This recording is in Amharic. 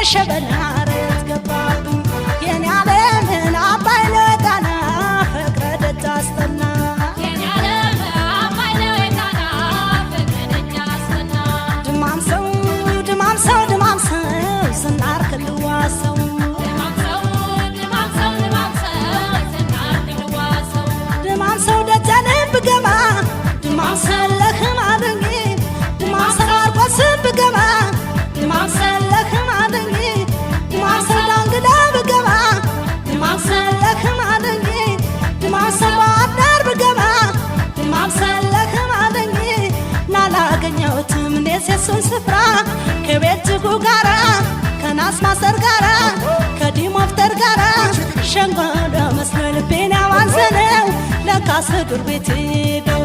ሸበላ ረት ገባብኝ የኔ ዓለምን አባይ ለጣና ፍቅረ ደጅ አስጠና የኔ ዓለም አባይ ለጣና ፍቅረ ደጅ አስጠና ድማም ሰው ድማም ሰው ድማም ሰው ዝናር ክልዋሰው ድማም ሰው ደጀን ብገባ ድማም ሰለህም አድርጌ ድማም ሰው አርቆስ ብገባ ድማም ሰለህም አድርጌ ድማም ሰው ዳንግላ ብገባ ድማም ሰለህም አድርጌ ድማም ሰው ባህርዳር ብገባ ድማም ሰለህም አድርጌ ናላገኘሁትም እኔስ የሱን ስፍራ ከቤትጉ ጋራ ከናስ ማሰር ጋራ ከዲሞፍተር ጋራ ሸንጎ መስሎ ልቤን ያዋዘነው ለካስ ዱር ቤት ሄደው